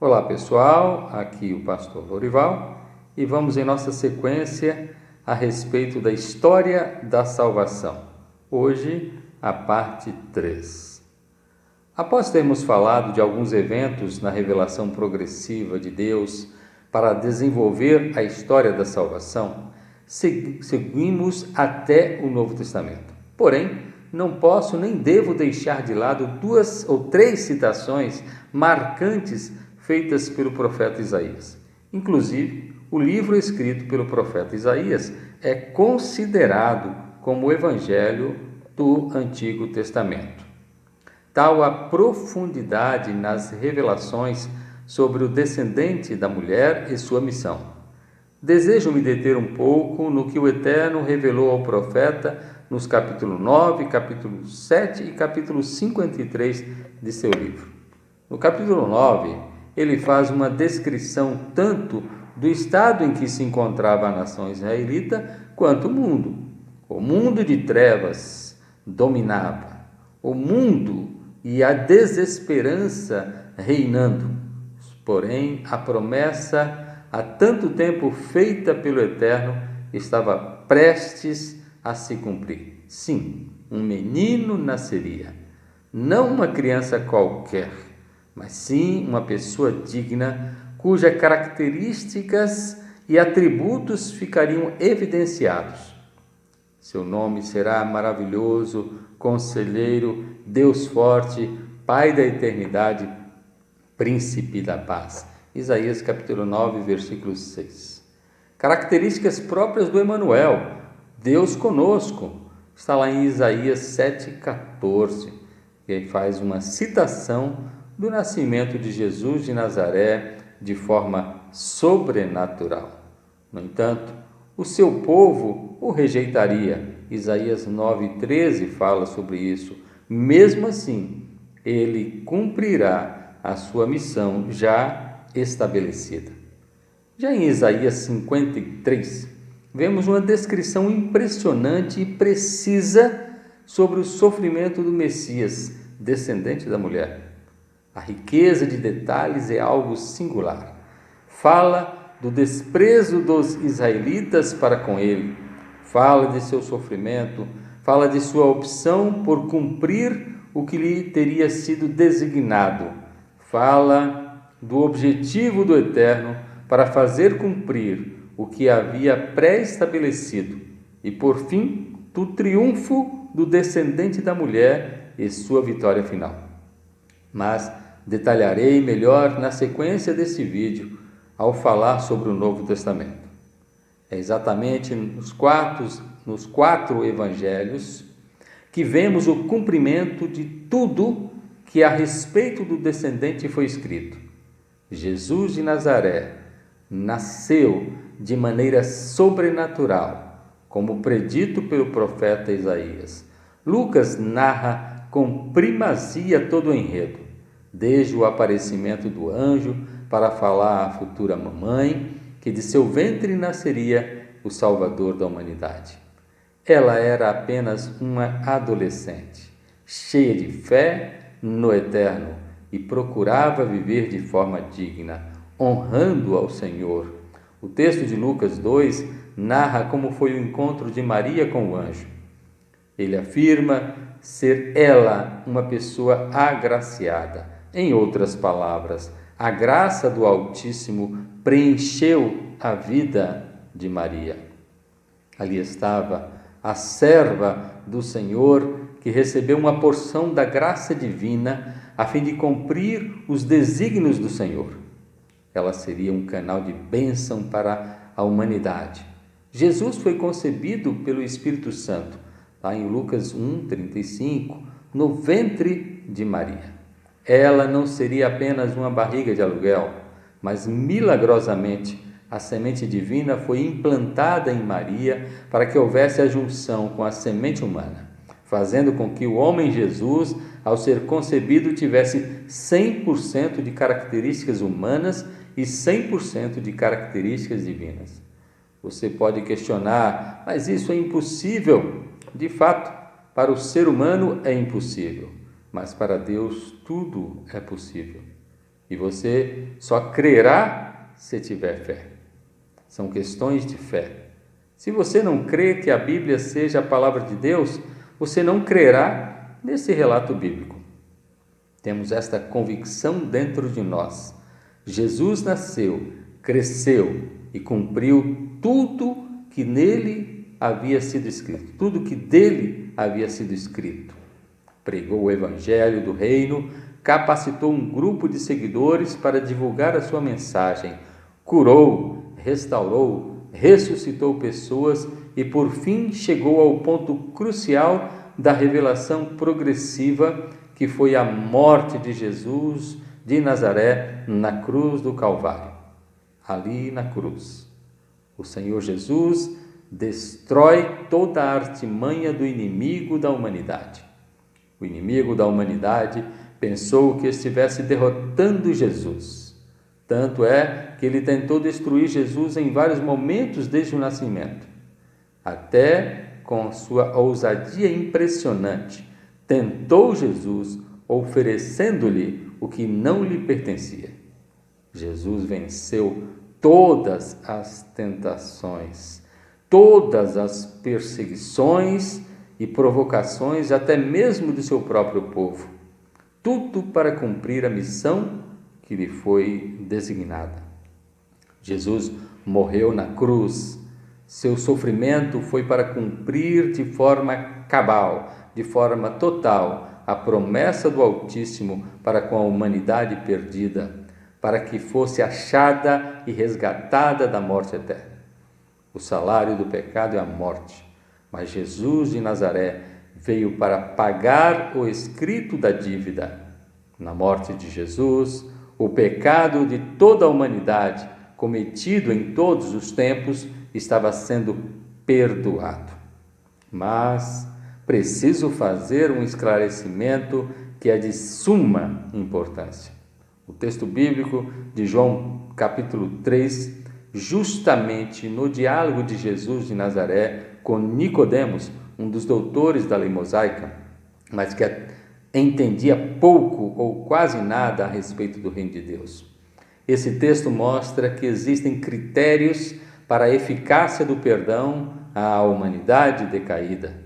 Olá pessoal, aqui o pastor Lorival e vamos em nossa sequência a respeito da história da salvação. Hoje, a parte 3. Após termos falado de alguns eventos na revelação progressiva de Deus para desenvolver a história da salvação, seguimos até o Novo Testamento. Porém, não posso nem devo deixar de lado 2 ou 3 citações marcantes feitas pelo profeta Isaías. Inclusive, o livro escrito pelo profeta Isaías é considerado como o Evangelho do Antigo Testamento. Tal a profundidade nas revelações sobre o descendente da mulher e sua missão. Desejo me deter um pouco no que o Eterno revelou ao profeta nos capítulo 9, capítulo 7 e capítulo 53 de seu livro. No capítulo 9, ele faz uma descrição tanto do estado em que se encontrava a nação israelita quanto o mundo. O mundo de trevas dominava, o mundo e a desesperança reinando. Porém, a promessa há tanto tempo feita pelo Eterno estava prestes a se cumprir. Sim, um menino nasceria, não uma criança qualquer, mas sim uma pessoa digna, cujas características e atributos ficariam evidenciados. Seu nome será maravilhoso, conselheiro, Deus forte, Pai da eternidade, príncipe da paz. Isaías capítulo 9, versículo 6. Características próprias do Emanuel, Deus conosco, está lá em Isaías 7,14, que faz uma citação do nascimento de Jesus de Nazaré de forma sobrenatural. No entanto, o seu povo o rejeitaria. Isaías 9,13 fala sobre isso. Mesmo assim, ele cumprirá a sua missão já estabelecida. Já em Isaías 53, vemos uma descrição impressionante e precisa sobre o sofrimento do Messias, descendente da mulher. A riqueza de detalhes é algo singular. Fala do desprezo dos israelitas para com ele, fala de seu sofrimento, fala de sua opção por cumprir o que lhe teria sido designado, fala do objetivo do Eterno para fazer cumprir o que havia pré-estabelecido e, por fim, do triunfo do descendente da mulher e sua vitória final. Mas detalharei melhor na sequência desse vídeo ao falar sobre o Novo Testamento. É exatamente nos quatro evangelhos que vemos o cumprimento de tudo que a respeito do descendente foi escrito. Jesus de Nazaré nasceu de maneira sobrenatural, como predito pelo profeta Isaías. Lucas narra com primazia todo o enredo, desde o aparecimento do anjo para falar à futura mamãe que de seu ventre nasceria o Salvador da humanidade. Ela era apenas uma adolescente, cheia de fé no Eterno e procurava viver de forma digna, honrando ao Senhor. O texto de Lucas 2 narra como foi o encontro de Maria com o anjo. Ele afirma ser ela uma pessoa agraciada. Em outras palavras, a graça do Altíssimo preencheu a vida de Maria. Ali estava a serva do Senhor que recebeu uma porção da graça divina a fim de cumprir os desígnios do Senhor. Ela seria um canal de bênção para a humanidade. Jesus foi concebido pelo Espírito Santo, lá em Lucas 1:35, no ventre de Maria. Ela não seria apenas uma barriga de aluguel, mas milagrosamente a semente divina foi implantada em Maria para que houvesse a junção com a semente humana, fazendo com que o homem Jesus, ao ser concebido, tivesse 100% de características humanas e 100% de características divinas. Você pode questionar, mas isso é impossível. De fato, para o ser humano é impossível, mas para Deus tudo é possível. E você só crerá se tiver fé. São questões de fé. Se você não crê que a Bíblia seja a palavra de Deus, você não crerá nesse relato bíblico. Temos esta convicção dentro de nós. Jesus nasceu, cresceu e cumpriu tudo que nele havia sido escrito, tudo que dele havia sido escrito. Pregou o evangelho do reino, capacitou um grupo de seguidores para divulgar a sua mensagem, curou, restaurou, ressuscitou pessoas e por fim chegou ao ponto crucial da revelação progressiva, que foi a morte de Jesus de Nazaré na cruz do Calvário. Ali na cruz, o Senhor Jesus destrói toda a artimanha do inimigo da humanidade. O inimigo da humanidade pensou que estivesse derrotando Jesus. Tanto é que ele tentou destruir Jesus em vários momentos desde o nascimento. Até com sua ousadia impressionante, tentou Jesus, oferecendo-lhe o que não lhe pertencia. Jesus venceu todas as tentações, todas as perseguições e provocações, até mesmo de seu próprio povo. Tudo para cumprir a missão que lhe foi designada. Jesus morreu na cruz. Seu sofrimento foi para cumprir de forma cabal, de forma total, a promessa do Altíssimo para com a humanidade perdida, para que fosse achada e resgatada da morte eterna. O salário do pecado é a morte, mas Jesus de Nazaré veio para pagar o escrito da dívida. Na morte de Jesus, o pecado de toda a humanidade, cometido em todos os tempos, estava sendo perdoado. Mas preciso fazer um esclarecimento que é de suma importância. O texto bíblico de João, capítulo 3, justamente no diálogo de Jesus de Nazaré com Nicodemos, um dos doutores da lei mosaica, mas que entendia pouco ou quase nada a respeito do reino de Deus. Esse texto mostra que existem critérios para a eficácia do perdão à humanidade decaída.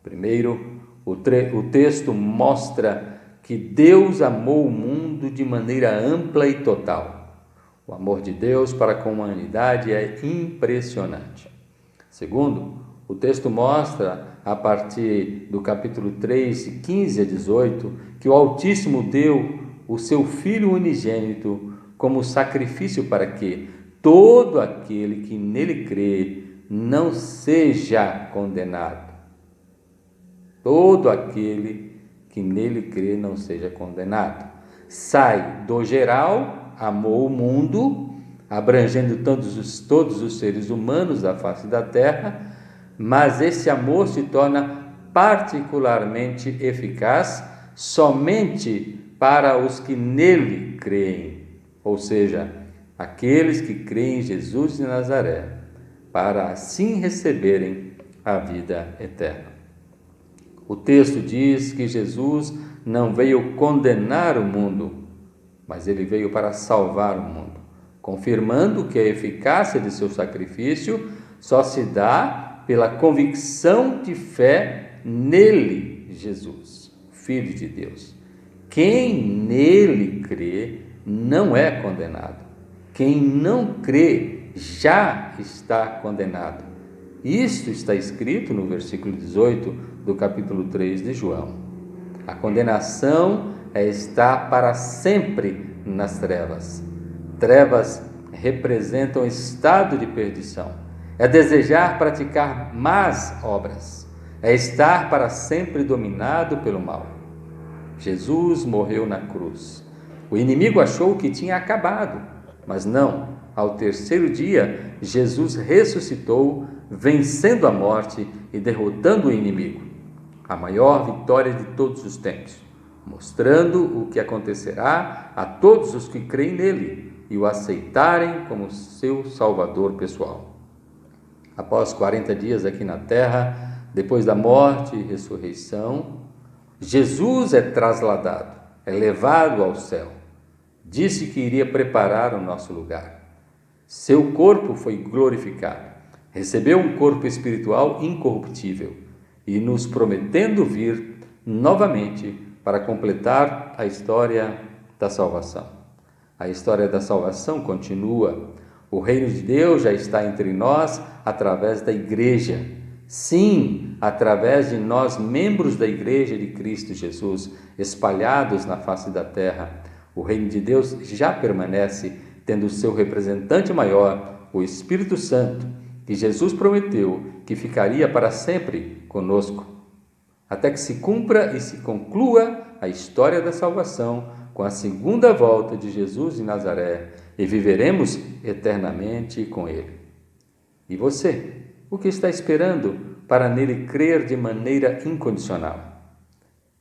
Primeiro, o texto mostra que Deus amou o mundo de maneira ampla e total. O amor de Deus para com a humanidade é impressionante. Segundo, o texto mostra, a partir do capítulo 3, 15 a 18, que o Altíssimo deu o seu Filho unigênito como sacrifício para que todo aquele que nele crê não seja condenado. Todo aquele que nele crê não seja condenado. Sai do geral, amou o mundo, abrangendo todos os seres humanos da face da terra, mas esse amor se torna particularmente eficaz somente para os que nele creem, ou seja, aqueles que creem em Jesus de Nazaré, para assim receberem a vida eterna. O texto diz que Jesus não veio condenar o mundo, mas ele veio para salvar o mundo, confirmando que a eficácia de seu sacrifício só se dá pela convicção de fé nele, Jesus, Filho de Deus. Quem nele crê não é condenado. Quem não crê já está condenado. Isto está escrito no versículo 18 do capítulo 3 de João. A condenação é estar para sempre nas trevas. Trevas representam estado de perdição. É desejar praticar más obras. É estar para sempre dominado pelo mal. Jesus morreu na cruz. O inimigo achou que tinha acabado, mas não. Ao terceiro dia, Jesus ressuscitou, vencendo a morte e derrotando o inimigo. A maior vitória de todos os tempos, mostrando o que acontecerá a todos os que creem nele e o aceitarem como seu Salvador pessoal. Após 40 dias aqui na terra, depois da morte e ressurreição, Jesus é trasladado, é levado ao céu. Disse que iria preparar o nosso lugar. Seu corpo foi glorificado. Recebeu um corpo espiritual incorruptível e nos prometendo vir novamente para completar a história da salvação. A história da salvação continua. O reino de Deus já está entre nós através da igreja. Sim, através de nós, membros da igreja de Cristo Jesus, espalhados na face da terra. O reino de Deus já permanece, tendo seu representante maior, o Espírito Santo, que Jesus prometeu que ficaria para sempre conosco, até que se cumpra e se conclua a história da salvação com a segunda volta de Jesus de Nazaré, e viveremos eternamente com Ele. E você, o que está esperando para nele crer de maneira incondicional?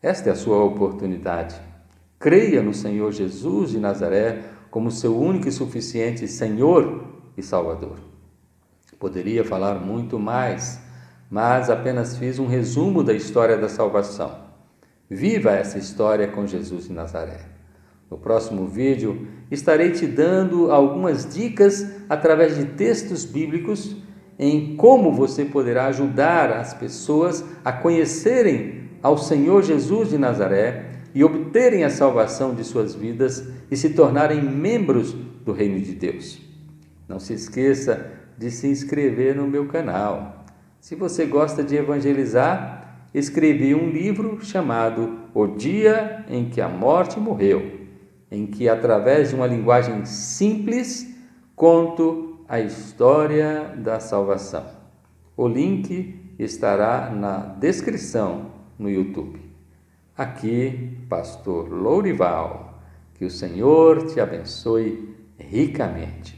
Esta é a sua oportunidade. Creia no Senhor Jesus de Nazaré como seu único e suficiente Senhor e Salvador. Poderia falar muito mais, mas apenas fiz um resumo da história da salvação. Viva essa história com Jesus de Nazaré. No próximo vídeo, estarei te dando algumas dicas através de textos bíblicos em como você poderá ajudar as pessoas a conhecerem ao Senhor Jesus de Nazaré e obterem a salvação de suas vidas e se tornarem membros do reino de Deus. Não se esqueça de se inscrever no meu canal. Se você gosta de evangelizar, escrevi um livro chamado O Dia em que a Morte Morreu, em que, através de uma linguagem simples, conto a história da salvação. O link estará na descrição no YouTube. Aqui, Pastor Lourival. Que o Senhor te abençoe ricamente.